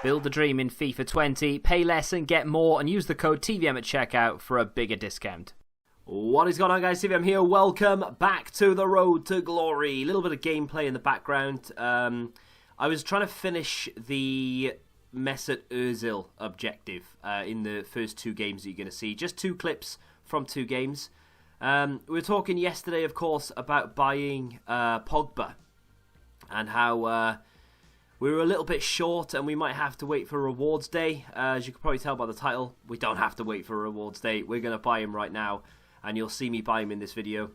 Build the dream in FIFA 20, pay less and get more, and use the code TVM at checkout for a bigger discount. What is going on, guys? TVM here. Welcome back to the road to glory. A little bit of gameplay in the background. I was trying to finish the Mesut Ozil objective in the first two games that you're going to see. Just two clips from two games. We were talking yesterday, of course, about buying Pogba and how we were a little bit short and we might have to wait for rewards day. As you can probably tell by the title, we don't have to wait for rewards day. We're going to buy him right now, and you'll see me buy him in this video.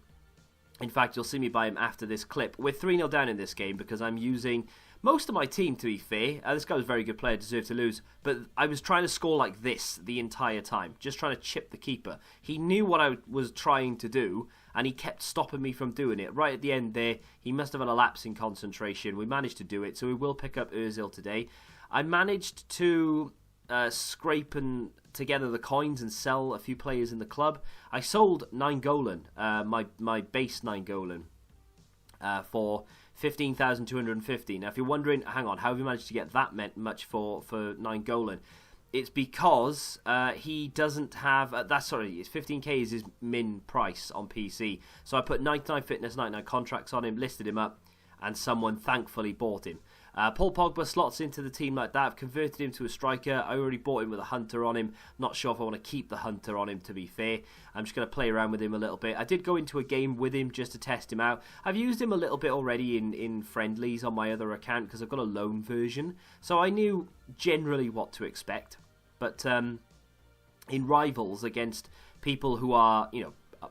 In fact, you'll see me buy him after this clip. We're 3-0 down in this game because I'm using most of my team, to be fair. This guy was a very good player, deserved to lose. But I was trying to score like this the entire time, just trying to chip the keeper. He knew what I was trying to do, and he kept stopping me from doing it. Right at the end there, he must have had a lapse in concentration. We managed to do it, so we will pick up Ozil today. I managed to scrape together the coins and sell a few players in the club. I sold Nainggolan, my base Nainggolan, for 15,250. Now, if you're wondering, hang on, how have you managed to get that much for Nainggolan? It's because he doesn't have... it's 15k is his min price on PC. So I put 99 fitness, 99 contracts on him, listed him up, and someone thankfully bought him. Paul Pogba slots into the team like that. I've converted him to a striker. I already bought him with a hunter on him. Not sure if I want to keep the hunter on him, to be fair. I'm just going to play around with him a little bit. I did go into a game with him just to test him out. I've used him a little bit already in friendlies on my other account because I've got a loan version. So I knew generally what to expect. But in rivals against people who are,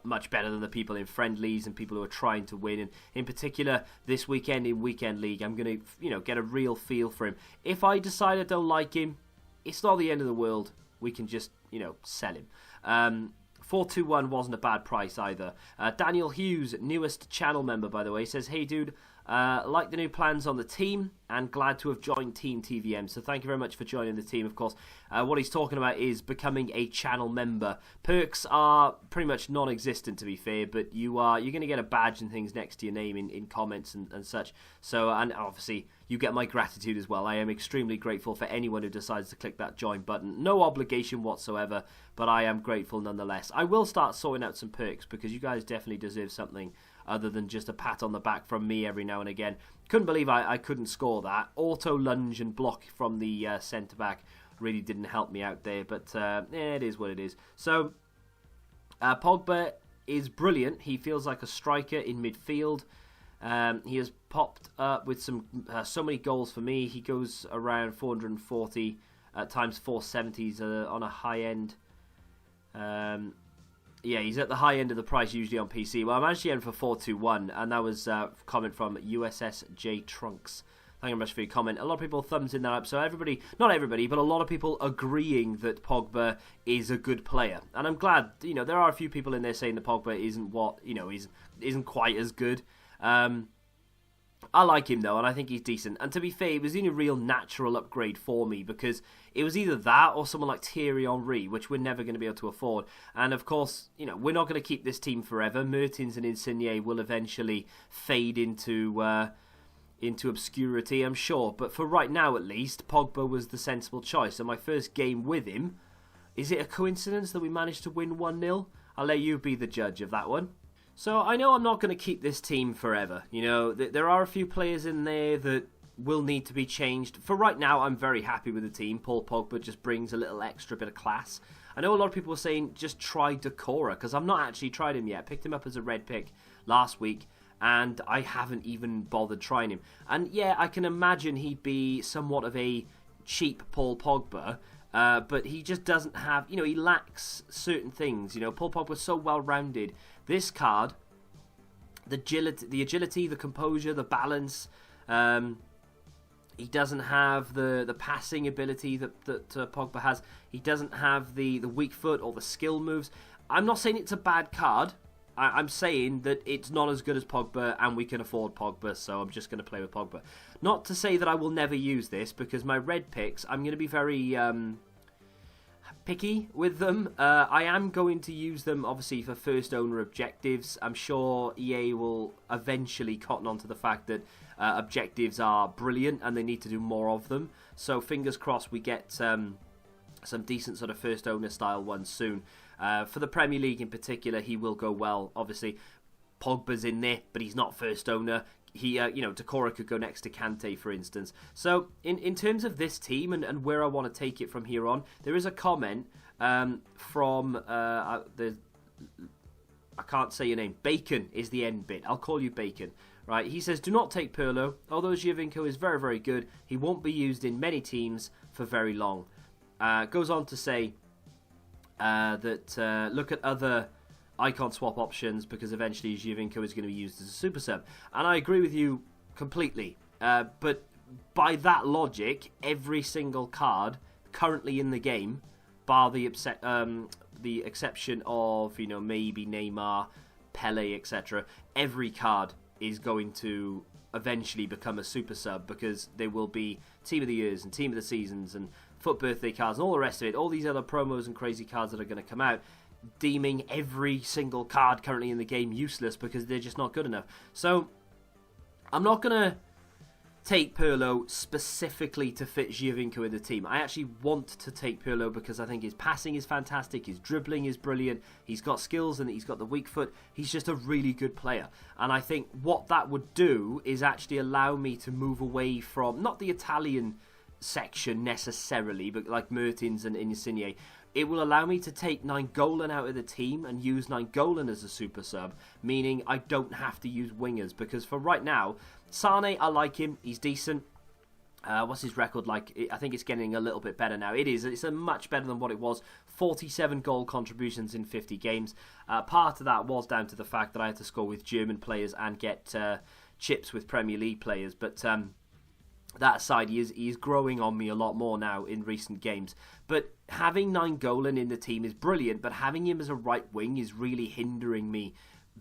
much better than the people in friendlies and people who are trying to win, and in particular this weekend in Weekend League, I'm going to get a real feel for him. If I decide I don't like him, it's not the end of the world. We can just sell him. 421 wasn't a bad price either. Daniel Hughes, newest channel member, by the way, says, hey dude, like the new plans on the team and glad to have joined Team TVM. So thank you very much for joining the team. Of course, what he's talking about is becoming a channel member. Perks are pretty much non-existent, to be fair, but you're going to get a badge and things next to your name in comments and such. So, and obviously you get my gratitude as well. I am extremely grateful for anyone who decides to click that join button. No obligation whatsoever, but I am grateful nonetheless. I will start sorting out some perks because you guys definitely deserve something other than just a pat on the back from me every now and again. Couldn't believe I couldn't score that. Auto lunge and block from the centre-back really didn't help me out there, but it is what it is. So, Pogba is brilliant. He feels like a striker in midfield. He has popped up with so many goals for me. He goes around 440 times 470s on a high end. Yeah, he's at the high end of the price usually on PC. Well, I'm actually in for 421, and that was a comment from USSJ Trunks. Thank you very much for your comment. A lot of people thumbsing that up, so everybody, not everybody, but a lot of people agreeing that Pogba is a good player. And I'm glad, there are a few people in there saying that Pogba isn't quite as good. I like him though, and I think he's decent. And to be fair, it was in a real natural upgrade for me because it was either that or someone like Thierry Henry, which we're never going to be able to afford. And of course, we're not going to keep this team forever. Mertens and Insigne will eventually fade into obscurity, I'm sure. But for right now, at least, Pogba was the sensible choice. And my first game with him, is it a coincidence that we managed to win 1-0? I'll let you be the judge of that one. So I know I'm not going to keep this team forever. There are a few players in there that will need to be changed. For right now, I'm very happy with the team. Paul Pogba just brings a little extra bit of class. I know a lot of people were saying just try Decora, because I've not actually tried him yet. Picked him up as a red pick last week, and I haven't even bothered trying him. And yeah, I can imagine he'd be somewhat of a cheap Paul Pogba, but he just doesn't have, he lacks certain things. Paul Pogba's so well-rounded. This card, the agility, the composure, the balance, he doesn't have the passing ability that Pogba has. He doesn't have the weak foot or the skill moves. I'm not saying it's a bad card. I'm saying that it's not as good as Pogba, and we can afford Pogba, so I'm just going to play with Pogba. Not to say that I will never use this, because my red picks, I'm going to be very picky with them. I am going to use them, obviously, for first owner objectives. I'm sure EA will eventually cotton on to the fact that objectives are brilliant and they need to do more of them. So fingers crossed we get some decent sort of first owner style ones soon. For the Premier League in particular, he will go well. Obviously, Pogba's in there, but he's not first owner. He, Decore could go next to Kante, for instance. So, in terms of this team and where I want to take it from here on, there is a comment from I can't say your name. Bacon is the end bit. I'll call you Bacon. Right? He says, do not take Pirlo. Although Giovinco is very, very good, he won't be used in many teams for very long. Goes on to say that look at other icon swap options because eventually Giovinco is going to be used as a super sub. And I agree with you completely. But by that logic, every single card currently in the game, bar the exception of, maybe Neymar, Pele, etc., every card is going to eventually become a super sub because there will be Team of the Years and Team of the Seasons and Foot Birthday cards and all the rest of it, all these other promos and crazy cards that are going to come out, deeming every single card currently in the game useless because they're just not good enough. So I'm not going to take Pirlo specifically to fit Giovinco in the team. I actually want to take Pirlo because I think his passing is fantastic, his dribbling is brilliant, he's got skills and he's got the weak foot. He's just a really good player. And I think what that would do is actually allow me to move away from, not the Italian section necessarily, but like Mertens and Insigne. It will allow me to take Nainggolan out of the team and use Nainggolan as a super sub, meaning I don't have to use wingers, because for right now, Sane, I like him, he's decent. What's his record like? I think it's getting a little bit better now. It's a much better than what it was. 47 goal contributions in 50 games. Part of that was down to the fact that I had to score with German players and get chips with Premier League players, but that aside, he is growing on me a lot more now in recent games. But having Nainggolan in the team is brilliant, but having him as a right wing is really hindering me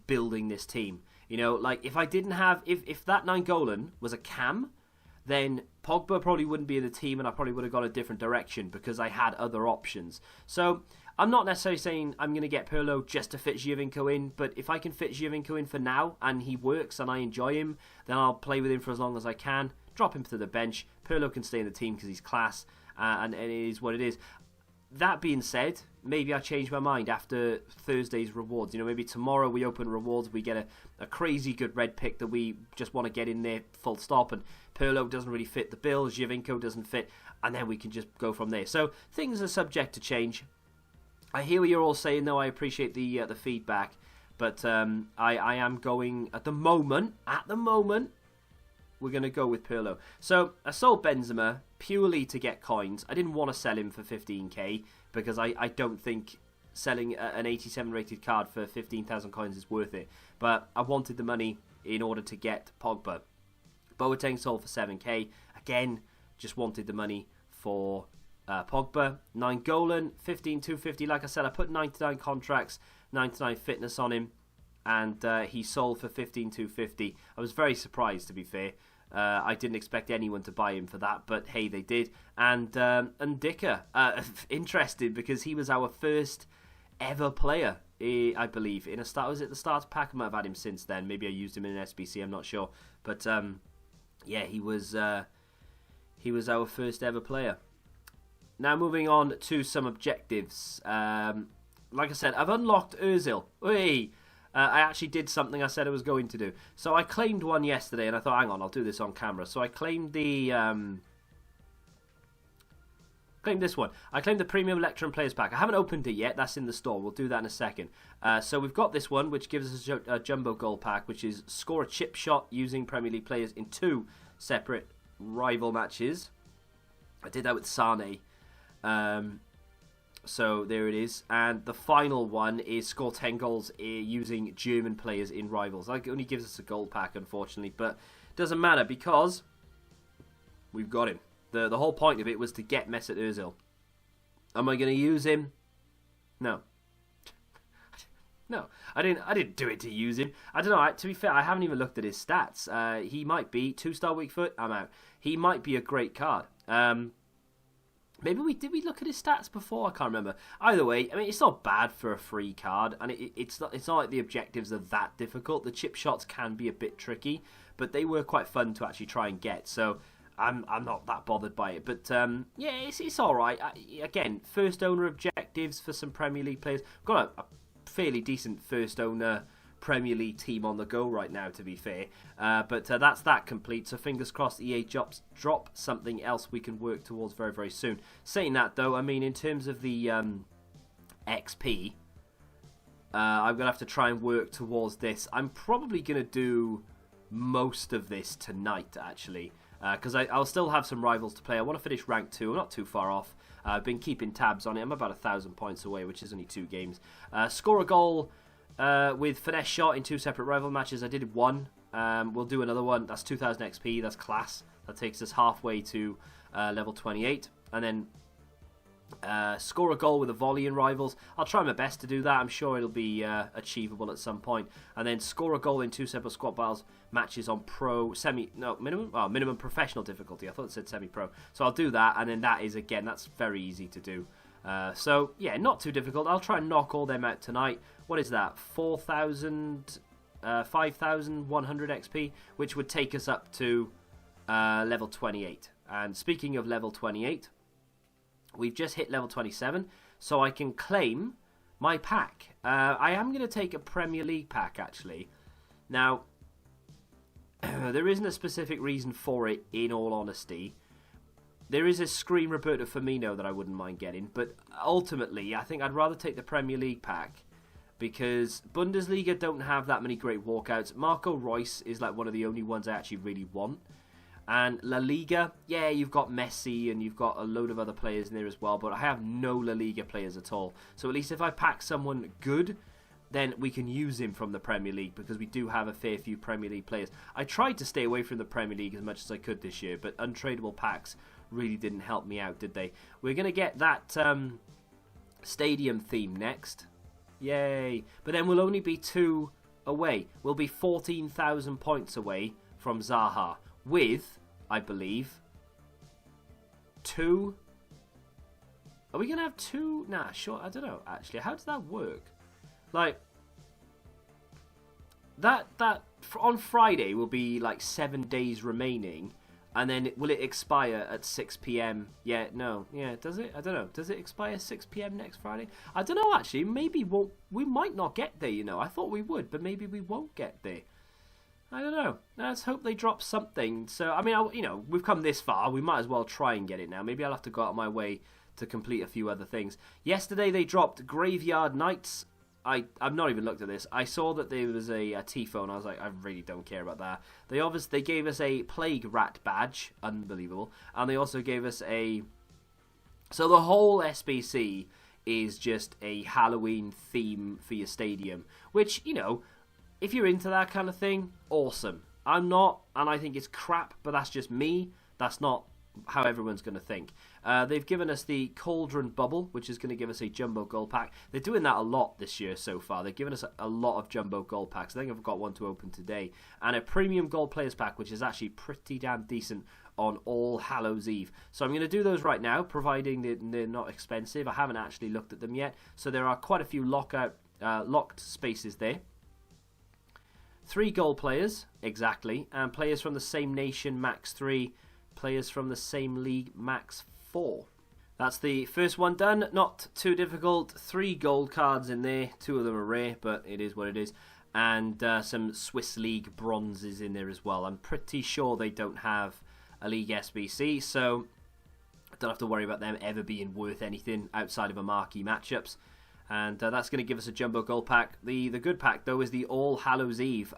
building this team. Like if I didn't have, if that Nainggolan was a cam, then Pogba probably wouldn't be in the team and I probably would have gone a different direction because I had other options. So I'm not necessarily saying I'm going to get Pirlo just to fit Giovinco in, but if I can fit Giovinco in for now and he works and I enjoy him, then I'll play with him for as long as I can. Drop him to the bench. Pirlo can stay in the team because he's class, and it is what it is. That being said, maybe I change my mind after Thursday's rewards. Maybe tomorrow we open rewards, we get a crazy good red pick that we just want to get in there full stop, and Pirlo doesn't really fit the bill, Giovinco doesn't fit, and then we can just go from there. So things are subject to change. I hear what you're all saying, though. I appreciate the feedback, but I am going at the moment, we're going to go with Pirlo. So I sold Benzema purely to get coins. I didn't want to sell him for 15k because I don't think selling an 87 rated card for 15,000 coins is worth it. But I wanted the money in order to get Pogba. Boateng sold for 7k. Again, just wanted the money for Pogba. Nainggolan, 15,250. Like I said, I put 99 contracts, 99 fitness on him. And he sold for 15,250. I was very surprised, to be fair. I didn't expect anyone to buy him for that, but hey, they did. And Dhir, interested because he was our first ever player, I believe, in a start. Was it the starter pack? I might have had him since then. Maybe I used him in an SBC. I'm not sure, but yeah, he was our first ever player. Now moving on to some objectives. Like I said, I've unlocked Ozil. Hey. I actually did something I said I was going to do. So I claimed one yesterday, and I thought, hang on, I'll do this on camera. So I claimed this one. I claimed the Premium Electrum Players Pack. I haven't opened it yet. That's in the store. We'll do that in a second. So we've got this one, which gives us a Jumbo Gold Pack, which is score a chip shot using Premier League players in 2 separate rival matches. I did that with Sane. So there it is, and the final one is score 10 goals using German players in rivals. That only gives us a gold pack, unfortunately, but it doesn't matter because we've got him. The whole point of it was to get Mesut Ozil. Am I going to use him? No. No, I didn't do it to use him. I don't know. To be fair, I haven't even looked at his stats. He might be 2-star weak foot. I'm out. He might be a great card. Maybe did we look at his stats before? I can't remember. Either way, I mean, it's not bad for a free card, and it's not like the objectives are that difficult. The chip shots can be a bit tricky, but they were quite fun to actually try and get. So I'm not that bothered by it. But yeah, it's all right. Again, first owner objectives for some Premier League players. We've got a fairly decent first owner Premier League team on the go right now, to be fair. But that's that complete. So fingers crossed EA drop something else we can work towards very, very soon. Saying that, though, I mean, in terms of the XP, I'm going to have to try and work towards this. I'm probably going to do most of this tonight, actually. Because I'll still have some rivals to play. I want to finish rank 2. I'm not too far off. I've been keeping tabs on it. I'm about 1,000 points away, which is only 2 games. Score a goal with finesse shot in 2 separate rival matches. I did 1. We'll do another one. That's 2,000 XP. That's class. That takes us halfway to level 28. And then score a goal with a volley in rivals. I'll try my best to do that. I'm sure it'll be achievable at some point. And then score a goal in 2 separate squad battles matches on minimum professional difficulty. I thought it said semi-pro. So I'll do that, and then that is, again, that's very easy to do. So yeah, not too difficult. I'll try and knock all them out tonight. What is that? 5,100 XP, which would take us up to level 28. And speaking of level 28, we've just hit level 27, so I can claim my pack. I am going to take a Premier League pack, actually. Now, there isn't a specific reason for it, in all honesty. There is a Scream Roberto Firmino that I wouldn't mind getting, but ultimately, I think I'd rather take the Premier League pack, because Bundesliga don't have that many great walkouts. Marco Reus is like one of the only ones I actually really want. And La Liga, yeah, you've got Messi and you've got a load of other players in there as well, but I have no La Liga players at all. So at least if I pack someone good, then we can use him from the Premier League, because we do have a fair few Premier League players. I tried to stay away from the Premier League as much as I could this year, but untradeable packs really didn't help me out, did they? We're going to get that stadium theme next. Yay. But then we'll only be 2 away. We'll be 14,000 points away from Zaha, with, I believe, 2... Are we going to have 2? Nah, sure, I don't know, actually. How does that work? Like, that on Friday will be like 7 days remaining, and then will it expire at 6 p.m? Yeah, no, yeah, does it? I don't know. Does it expire 6 p.m. next Friday? I don't know, actually. Maybe we might not get there, you know. I thought we would, but maybe we won't get there. I don't know. Let's hope they drop something. So, I mean, you know, we've come this far. We might as well try and get it now. Maybe I'll have to go out of my way to complete a few other things. Yesterday they dropped Graveyard Nights. I've not even looked at this. I saw that there was a Tifo, and I was like, I really don't care about that. They gave us a Plague Rat badge, unbelievable, and they also gave us a... So the whole SBC is just a Halloween theme for your stadium, which, you know, if you're into that kind of thing, awesome. I'm not, and I think it's crap, but that's just me. That's not how everyone's going to think. They've given us the Cauldron Bubble, which is going to give us a Jumbo Gold Pack. They're doing that a lot this year so far. They've given us a lot of Jumbo Gold Packs. I think I've got one to open today. And a Premium Gold Players Pack, which is actually pretty damn decent on All Hallows Eve. So I'm going to do those right now, providing they're not expensive. I haven't actually looked at them yet. So there are quite a few locked spaces there. 3 gold players, exactly. And players from the same nation, max 3. Players from the same league, max 4. That's the first one done. Not too difficult. 3 gold cards in there. 2 of them are rare, but it is what it is. And some Swiss League bronzes in there as well. I'm pretty sure they don't have a League SBC, so I don't have to worry about them ever being worth anything outside of a marquee matchups. And that's going to give us a Jumbo Gold Pack. The good pack, though, is the All Hallows Eve.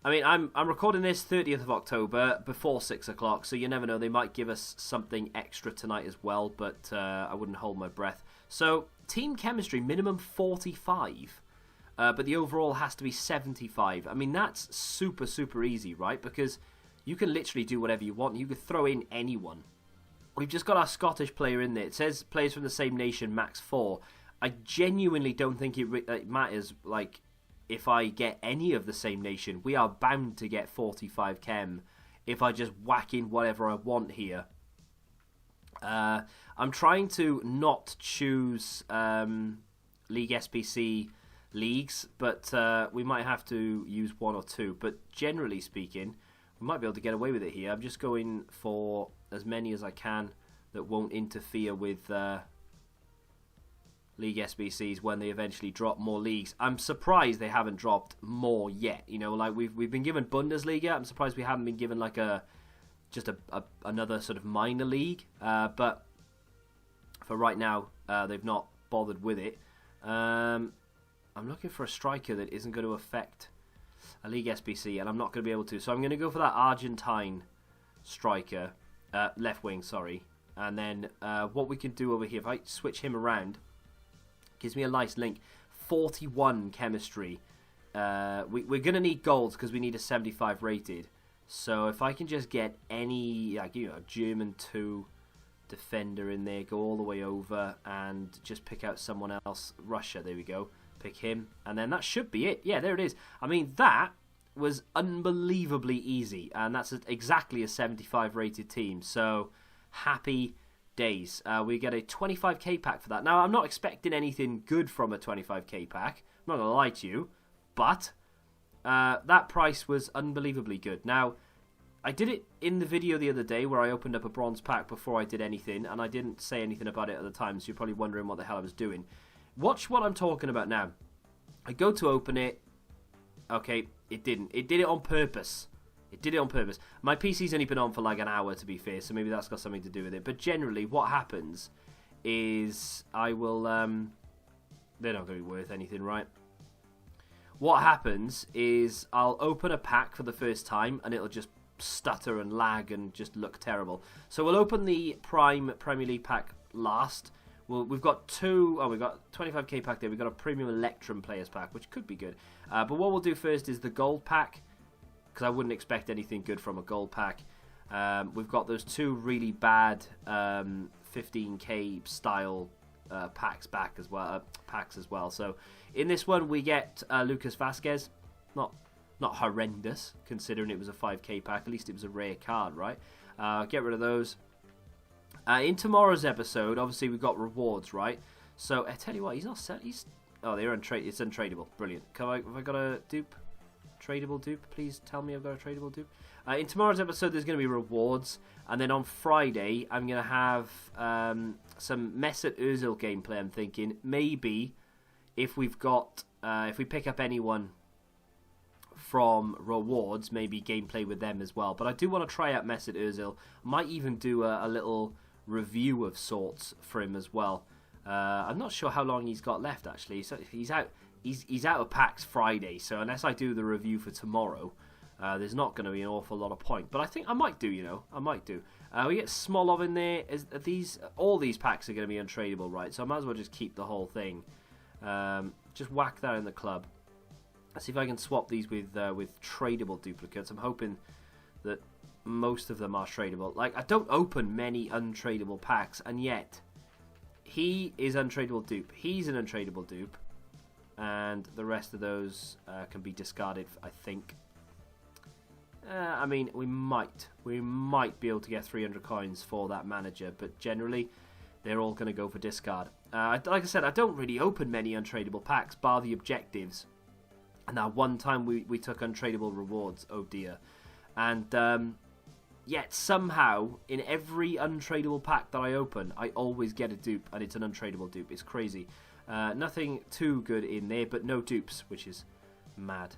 I mean, I'm recording this 30th of October before 6 o'clock, so you never know. They might give us something extra tonight as well, but I wouldn't hold my breath. So, team chemistry, minimum 45, but the overall has to be 75. I mean, that's super, super easy, right? Because you can literally do whatever you want. You could throw in anyone. We've just got our Scottish player in there. It says players from the same nation, max 4. I genuinely don't think it matters, like, if I get any of the same nation. We are bound to get 45 chem if I just whack in whatever I want here. I'm trying to not choose League SBC leagues, but we might have to use one or two. But generally speaking, we might be able to get away with it here. I'm just going for as many as I can that won't interfere with League SBCs when they eventually drop more leagues. I'm surprised they haven't dropped more yet. You know, like we've been given Bundesliga. I'm surprised we haven't been given like another sort of minor league. But for right now, they've not bothered with it. I'm looking for a striker that isn't going to affect a League SBC, and I'm not going to be able to. So I'm going to go for that Argentine striker, left wing, sorry. And then what we can do over here, if I switch him around, gives me a nice link. 41 chemistry. We're going to need golds because we need a 75 rated. So if I can just get any, like, you know, German 2 defender in there, go all the way over and just pick out someone else. Russia, there we go. Pick him. And then that should be it. Yeah, there it is. I mean, that was unbelievably easy. And that's exactly a 75 rated team. So, happy days. We get a 25k pack for that. Now, I'm not expecting anything good from a 25k pack. I'm not going to lie to you. But that price was unbelievably good. Now, I did it in the video the other day where I opened up a bronze pack before I did anything. And I didn't say anything about it at the time. So you're probably wondering what the hell I was doing. Watch what I'm talking about now. I go to open it. Okay, it didn't. It did it on purpose. It did it on purpose. My PC's only been on for like an hour, to be fair, so maybe that's got something to do with it. But generally, what happens is I will... they're not going to be worth anything, right? What happens is I'll open a pack for the first time, and it'll just stutter and lag and just look terrible. So we'll open the Prime Premier League pack last. Well, we've got we've got 25k pack there. We've got a Premium Electrum Players pack, which could be good. But what we'll do first is the Gold pack, because I wouldn't expect anything good from a Gold pack. We've got those two really bad 15k style packs as well. So in this one we get Lucas Vazquez. Not horrendous considering it was a 5k pack. At least it was a rare card, right? Get rid of those. In tomorrow's episode, obviously we've got rewards, right? So I tell you what, he's not set. They're untrade. It's untradeable. Brilliant. Have I got a dupe? Tradable dupe? Please tell me I've got a tradable dupe. In tomorrow's episode, there's going to be rewards, and then on Friday, I'm going to have some Mesut Ozil gameplay. I'm thinking maybe if we've got if we pick up anyone from rewards, maybe gameplay with them as well. But I do want to try out Mesut Ozil. Might even do a little review of sorts for him as well. I'm not sure how long he's got left actually. So he's out of packs Friday. So unless I do the review for tomorrow, there's not going to be an awful lot of point. But I think I might do. You know, I might do. We get Smolov in there. All these packs are going to be untradeable, right? So I might as well just keep the whole thing. Just whack that in the club. Let's see if I can swap these with tradable duplicates. I'm hoping that most of them are tradable. Like, I don't open many untradeable packs, and yet he is untradeable dupe. He's an untradeable dupe, and the rest of those can be discarded, I think. I mean, we might be able to get 300 coins for that manager, but generally they're all going to go for discard. Like I said, I don't really open many untradeable packs, bar the objectives. And that one time we took untradeable rewards, oh dear. And yet somehow, in every untradeable pack that I open, I always get a dupe, and it's an untradeable dupe. It's crazy. Nothing too good in there, but no dupes, which is mad.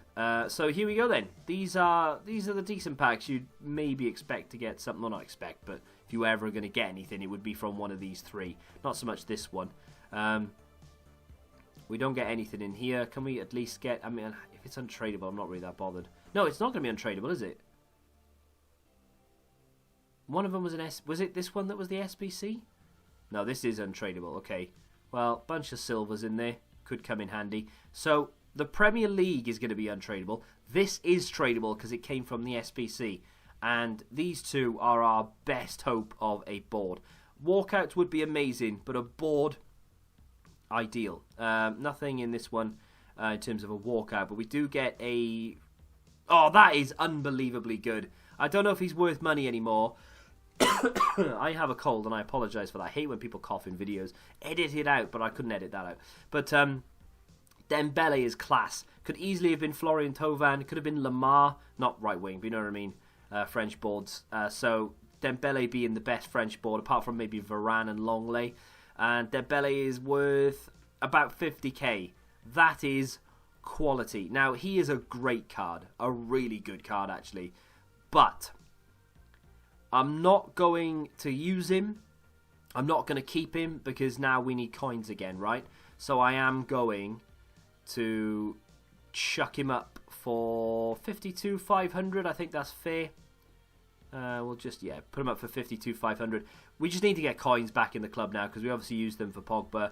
So here we go then. These are the decent packs you'd maybe expect to get something. Well, not expect, but if you were ever going to get anything, it would be from one of these three. Not so much this one. We don't get anything in here. Can we at least get... I mean, if it's untradeable, I'm not really that bothered. No, it's not going to be untradeable, is it? One of them was an S... Was it this one that was the SBC? No, this is untradeable. Okay. Well, bunch of silvers in there. Could come in handy. So, the Premier League is going to be untradeable. This is tradable because it came from the SBC. And these two are our best hope of a board. Walkouts would be amazing, but a board... ideal. Nothing in this one in terms of a walkout, but we do get a... Oh, that is unbelievably good. I don't know if he's worth money anymore. I have a cold and I apologise for that. I hate when people cough in videos. Edit it out, but I couldn't edit that out. But Dembele is class. Could easily have been Florian Thauvin. Could have been Lamar. Not right wing, but you know what I mean. French boards. So Dembele being the best French board, apart from maybe Varane and Longley. And Dembele is worth about 50k. That is quality. Now, he is a great card. A really good card, actually. But I'm not going to use him. I'm not going to keep him because now we need coins again, right? So I am going to chuck him up for 52,500. I think that's fair. We'll just, put him up for 52,500. We just need to get coins back in the club now because we obviously used them for Pogba.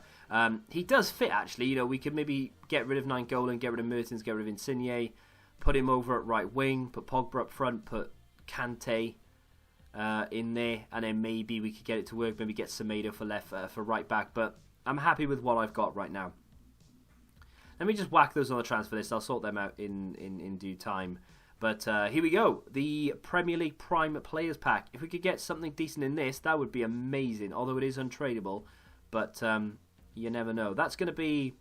He does fit, actually. You know, we could maybe get rid of Nainggolan, get rid of Mertens, get rid of Insigne, put him over at right wing, put Pogba up front, put Kante in there, and then maybe we could get it to work. Maybe get Semedo for right back. But I'm happy with what I've got right now. Let me just whack those on the transfer list. I'll sort them out in due time. But here we go. The Premier League Prime Players Pack. If we could get something decent in this, that would be amazing. Although it is untradeable. But you never know. That's going to be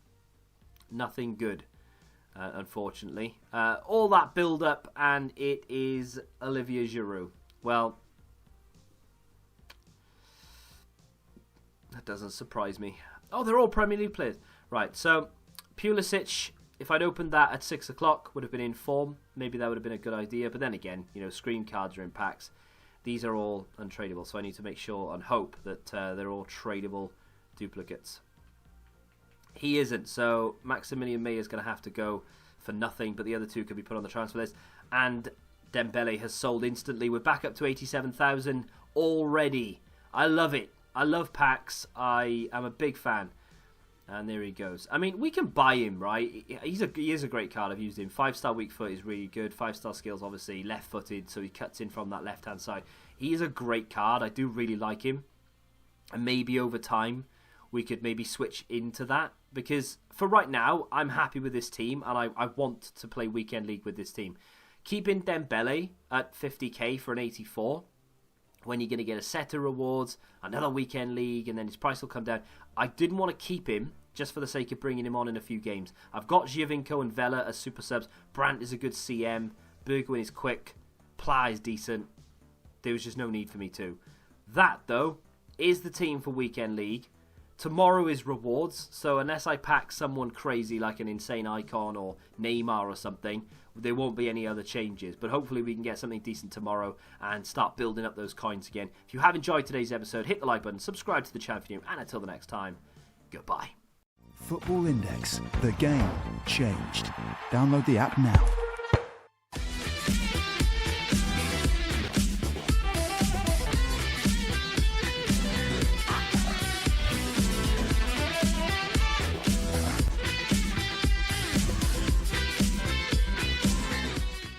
nothing good, unfortunately. All that build-up, and it is Olivier Giroud. Well, that doesn't surprise me. Oh, they're all Premier League players. Right, so Pulisic, if I'd opened that at 6 o'clock, would have been in form. Maybe that would have been a good idea. But then again, you know, screen cards are in packs. These are all untradeable, so I need to make sure and hope that they're all tradable duplicates. He isn't, so Maximilian May is going to have to go for nothing, but the other two could be put on the transfer list. And Dembele has sold instantly. We're back up to 87,000 already. I love it. I love packs. I am a big fan. And there he goes. I mean, we can buy him, right? He is a great card. I've used him. 5-star weak foot is really good. 5-star skills, obviously. Left-footed, so he cuts in from that left-hand side. He is a great card. I do really like him. And maybe over time, we could maybe switch into that. Because for right now, I'm happy with this team. And I want to play Weekend League with this team. Keeping Dembele at 50k for an 84. When you're going to get a set of rewards, another Weekend League, and then his price will come down. I didn't want to keep him just for the sake of bringing him on in a few games. I've got Giovinco and Vela as super subs. Brandt is a good CM. Bergwijn is quick. Pla is decent. There was just no need for me to. That, though, is the team for Weekend League. Tomorrow is rewards, so unless I pack someone crazy like an insane icon or Neymar or something, there won't be any other changes. But hopefully we can get something decent tomorrow and start building up those coins again. If you have enjoyed today's episode, hit the like button, subscribe to the channel if you're new, and until the next time, goodbye. Football Index. The game changed. Download the app now.